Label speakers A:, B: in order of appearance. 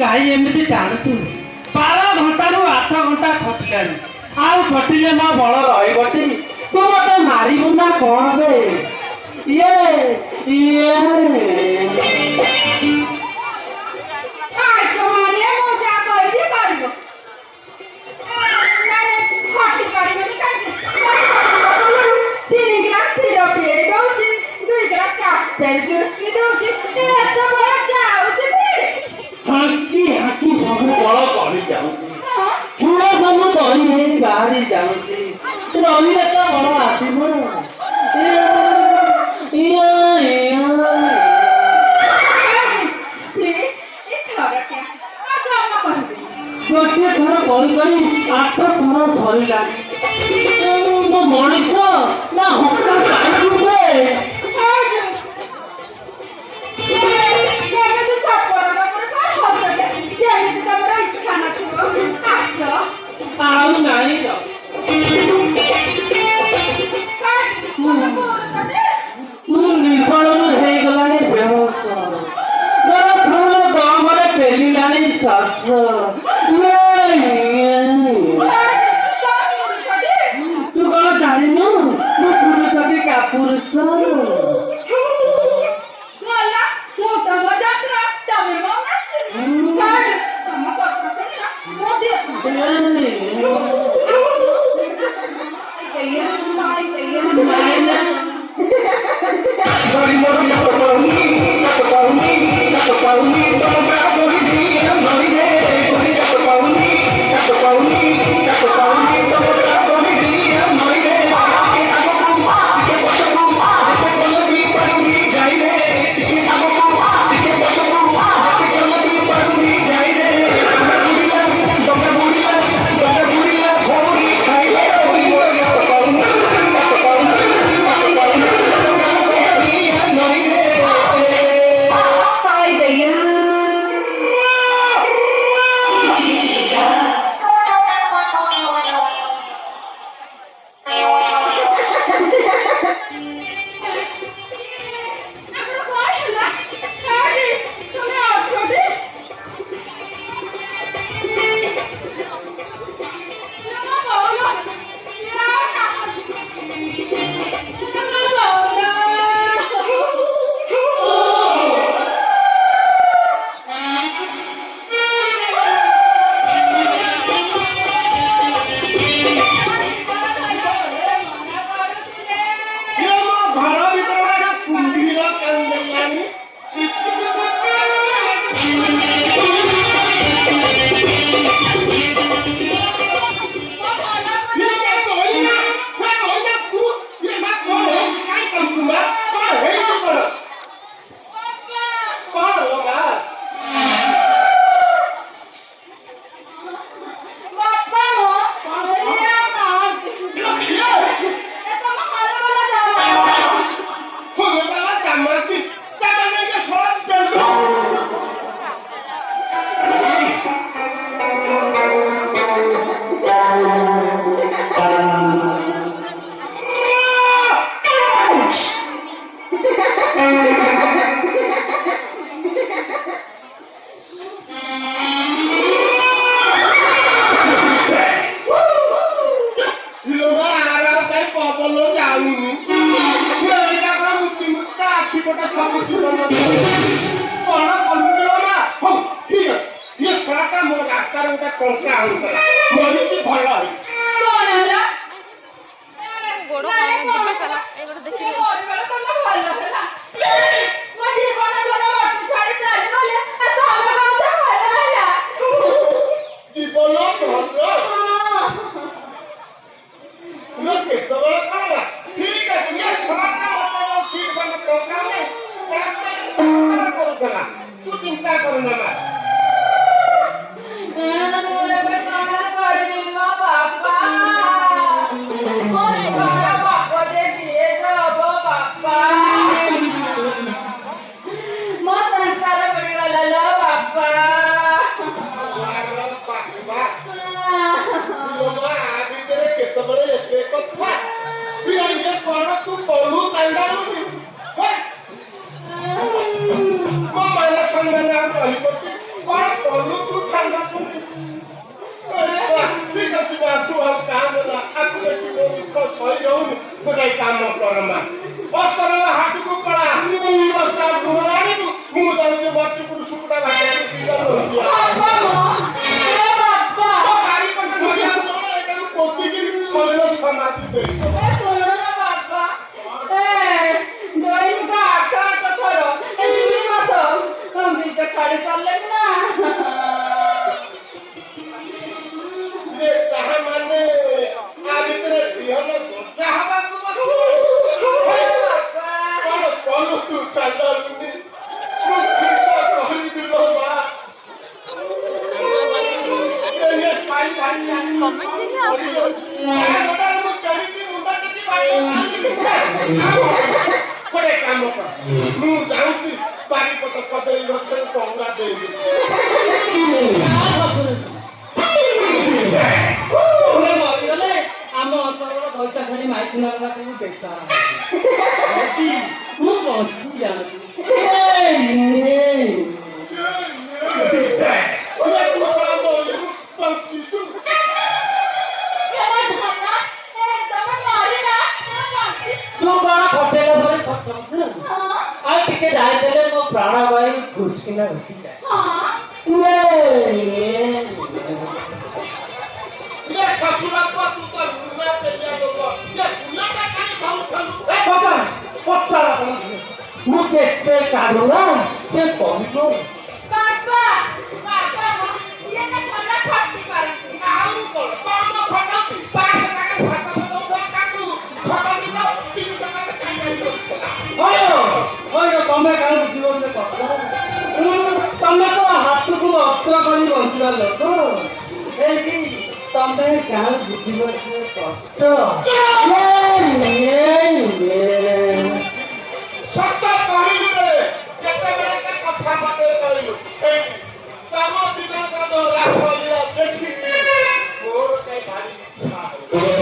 A: କାହିଁ ଏମିତି ଟାଣୁଛୁ? 12 ଘଣ୍ଟାରୁ 8 ଘଣ୍ଟା ଖଟିଲାଣି, ଆଉ ଖଟିଲେ ମୋ ବଳ ରହିବଟି? ତୁ ମତେ ମାରିବୁ ନା କଣ ବେ? ହାଙ୍କି ହାଙ୍କି ସବୁ ବଳ କରି ଯାଉଛି, ପୁଅ ସବୁ ଦହି ହେଇ ବାହାରି ଯାଉଛି। ରହିଲେ ତ ବଳ ଆସିବ। ଗୋଟିଏ ଥର କରି କରି 8 ଥର ସରିଲାଣି। ମୋ ମଣିଷ ନା ହଙ୍କା ପାଇବୁ ବେ? ଆଉ ନାହିଁ ମୁଁ ନିର୍ବଳରୁ ହେଇଗଲାଣି ବେହୋସ, ମୋର ଫୁଲ ଦମରେ ପେଲିଲାଣି ଶ୍ୱାସ। ତୁ କଣ ଜାଣିନୁ ମୁଁ ପୁରୁଷଟି କାପୁରୁଷ?
B: କଲୁ ତୁ ଠାଣ୍ଡା ଠିକ ଅଛି ମା ତୁ ଆଉ କାମ ନା ଆକୁ ଦେଖି ମୋ ଦୁଃଖ ସହି ହଉନି ଗୋଟେ କାମ କର ମା ବସ୍ତାର ହାଟକୁ ପଳା ବସ୍ତା ଲୁଣ ଆଣିବୁ ମୁଁ ଯାଉଛି ମଚୁପୁରୁ ଶୁକୁଟା ଭାଜିବାକୁ ପୋତିକିରି ଶରୀର ସମାଧି ଦେଇ
C: ଛାଡି ସାରିଲେଣି ନା
B: ତାହା ମାନେ ଆ ଭିତରେ ବିହନ ଗଜା ହବାକୁ କଣ କଲୁ ତୁ ଚାଲୁନି ମୁଁ କିସ କହିବି ଲୋ ମା ସାଇ ଭାଇ ଗୋଟେ କାମ କର ମୁଁ ଯାଉଛି ବାରିପଟ କଦଳୀ ଗଛରେ ଟଙ୍ଗା ଦେଇବି
A: ମରିଗଲେ ଆମ ଅଞ୍ଚଳର ଦଇତା ଖାଲି ମାଇକୁଣା ସବୁ ବେସା ମୁଁ ବଞ୍ଚି ଯାଉଛି ତୁ କଣ ଫଟେଇଲା ପରେ ଥଟଉଛୁ ଆଉ ଟିକେ ଯାଇଥିଲେ ମୋ ପ୍ରାଣ ବାୟୁ ଖୁସିକିନା ରଖିଯାଏ ମୁଁ କେତେ କାଢୁନା ସେ କହିବ ତମେ କାହିଁ ବୁଝିବ ସେ କଥା ତମେ ତ ହାତକୁ ଅସ୍ତ୍ର କରି ବଞ୍ଚିବା ଲୋକ ଏଠି ତମେ କାହିଁ ବୁଝିବ ସେ କଷ୍ଟ
B: ସତ କହିଲୁ ରେ କେତେବେଳେ କଥା ମତେ କହିଲୁ ତମ ଦିନର ରାସଲୀଳା ଦେଖିକି ମୋର କାହିଁ ଭାରି ଇଚ୍ଛା